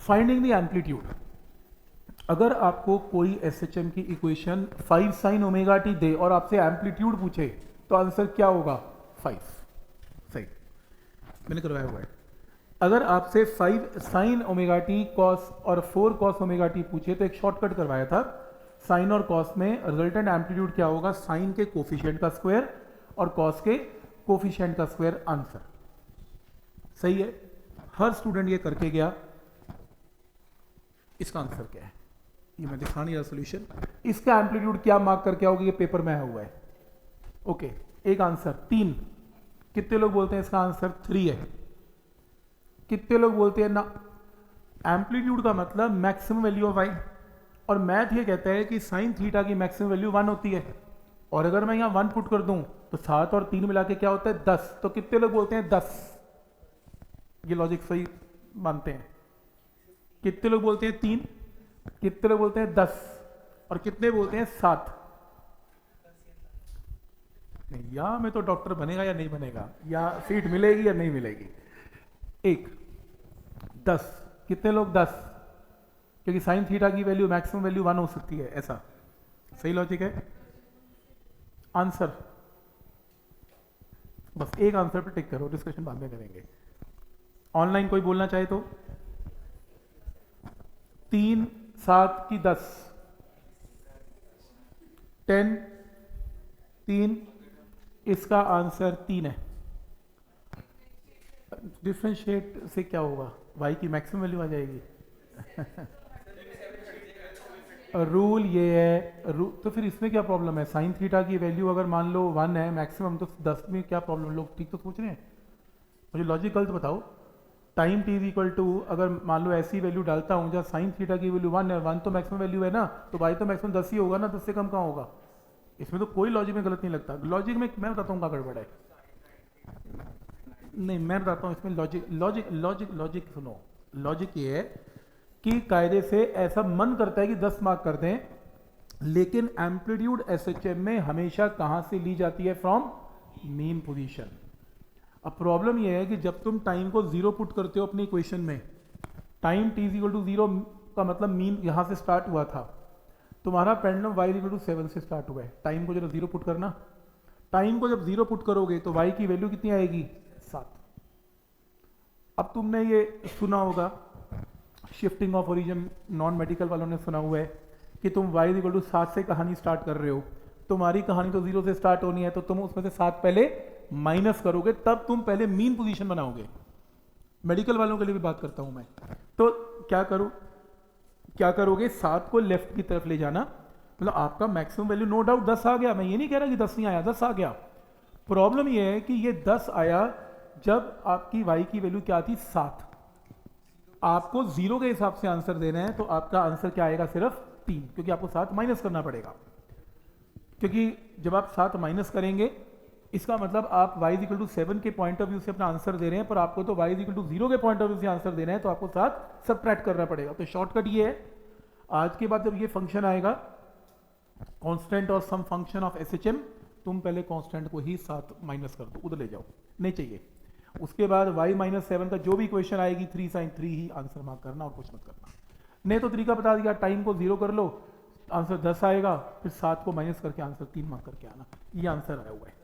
Finding the amplitude. अगर आपको कोई एसएचएम की इक्वेशन 5 साइन ओमेगा टी दे और आपसे एम्पलीट्यूड पूछे तो आंसर क्या होगा? 5। सही, मैंने करवाया हुआ है। अगर आपसे 5 साइन ओमेगा टी कॉस और 4 कॉस ओमेगा टी पूछे तो एक शॉर्टकट करवाया था। साइन और कॉस में रिजल्टेंट एम्पलीट्यूड क्या होगा? साइन के कोफिशिएंट का स्क्वायर और कॉस के कोफिशिएंट का स्क्वायर। आंसर सही है, हर स्टूडेंट ये करके गया। इसका आंसर क्या है? ये मैं दिखा नहीं रहा सोल्यूशन। इसका एम्पलीट्यूड क्या मार्क करके आओगे? ये पेपर में आया हुआ है। ओके, एक आंसर 3। कितने लोग बोलते हैं इसका आंसर 3 है? कितने लोग बोलते हैं ना? एम्पलीट्यूड का मतलब मैक्सिमम वैल्यू ऑफ वाई, और मैथ ये कहता है कि साइन थीटा की मैक्सिमम वैल्यू 1 होती है। और अगर मैं यहाँ 1 पुट कर दूं तो 7 और 3 मिला के क्या होता है? 10। तो कितने लोग बोलते हैं 10? ये लॉजिक सही मानते हैं? कितने लोग बोलते हैं 3? कितने लोग बोलते हैं 10? और कितने बोलते हैं 7? नहीं, या मैं तो डॉक्टर बनेगा या नहीं बनेगा, या सीट मिलेगी या नहीं मिलेगी। 1 10। कितने लोग 10? क्योंकि साइन थीटा की वैल्यू मैक्सिमम वैल्यू 1 हो सकती है, ऐसा सही लॉजिक है। आंसर बस एक आंसर पे टिक करो, डिस्कशन बाद में करेंगे। ऑनलाइन कोई बोलना चाहे तो 3 7 की 10 10 3, इसका आंसर 3 है। डिफरेंशिएट से क्या होगा? y की मैक्सिमम वैल्यू आ जाएगी। रूल ये है तो फिर इसमें क्या प्रॉब्लम है? साइन थीटा की वैल्यू अगर मान लो 1 है मैक्सिमम, तो 10 में क्या प्रॉब्लम? लोग ठीक तो सोच रहे हैं? मुझे लॉजिक गलत बताओ। Time t is equal to, अगर मान लो ऐसी वैल्यू डालता हूँ जहाँ साइन थीटा की वैल्यू 1 है, 1 तो मैक्सिमम वैल्यू है ना, तो y तो मैक्सिमम 10 ही होगा ना, 10 से कम कहाँ होगा? इसमें तो कोई लॉजिक में गलत नहीं लगता। लॉजिक में मैं बताता हूँ क्या गड़बड़ है। नहीं, मैं बताता हूँ इसमें लॉजिक लॉजिक लॉजिक लॉजिक सुनो। लॉजिक ये है कि कायदे से ऐसा मन करता है कि 10 मार्क कर दें, लेकिन एम्पलीट्यूड एसएचएम में हमेशा कहां से ली जाती है? From mean position. अब प्रॉब्लम यह है कि जब तुम टाइम को 0 पुट करते हो अपनी इक्वेशन में, टाइम t इक्वल टू 0 का मतलब मीन यहां से स्टार्ट हुआ था, तुम्हारा पेंडुलम y इक्वल टू 7 से स्टार्ट हुआ है। टाइम को जब 0 पुट करना, टाइम को जब 0 पुट करोगे तो y की वैल्यू कितनी आएगी? 7। अब तुमने ये सुना होगा, shifting of origin, non medical वालों ने सुना हुआ है कि तुम y इक्वल टू 7 से कहानी स्टार्ट कर रहे हो। तुम्हारी कहानी तो 0 से स्टार्ट होनी है, तो तुम उसमें से 7 पहले माइनस करोगे, तब तुम पहले मीन पोजीशन बनाओगे। मेडिकल वालों के लिए भी बात करता हूं मैं। तो क्या करोगे? 7 को लेफ्ट की तरफ ले जाना, मतलब आपका मैक्सिमम वैल्यू नो डाउट 10 आ गया। मैं ये नहीं कह रहा कि 10 नहीं आया, 10 आ गया। प्रॉब्लम ये है कि ये 10 आया जब आपकी y की वैल्यू क्या थी? 7। आपको 0 के हिसाब से आंसर देना है, तो आपका आंसर क्या आएगा? सिर्फ 3, क्योंकि आपको 7 माइनस करना पड़ेगा। क्योंकि जब आप 7 माइनस करेंगे, इसका मतलब आप y इक्वल टू 7 के पॉइंट ऑफ व्यू से अपना आंसर दे रहे हैं, पर आपको तो y इक्वल टू 0 के पॉइंट ऑफ व्यू से आंसर देना है, तो आपको 7 सबट्रैक्ट करना पड़ेगा। तो शॉर्टकट ये है, आज के बाद जब ये फंक्शन आएगा कांस्टेंट और सम फंक्शन ऑफ एसएचएम, तुम पहले कांस्टेंट को ही 7 माइनस कर दो, उधर ले जाओ, नहीं चाहिए। उसके बाद y माइनस 7 का जो भी इक्वेशन आएगी 3 sin 3 ही आंसर मार्क करना, और कुछ मत करना। नहीं तो तरीका बता दिया, टाइम को 0 कर लो, आंसर 10 आएगा, फिर 7 को माइनस करके आंसर 3 मार्क करके आना। ये आंसर आया हुआ है।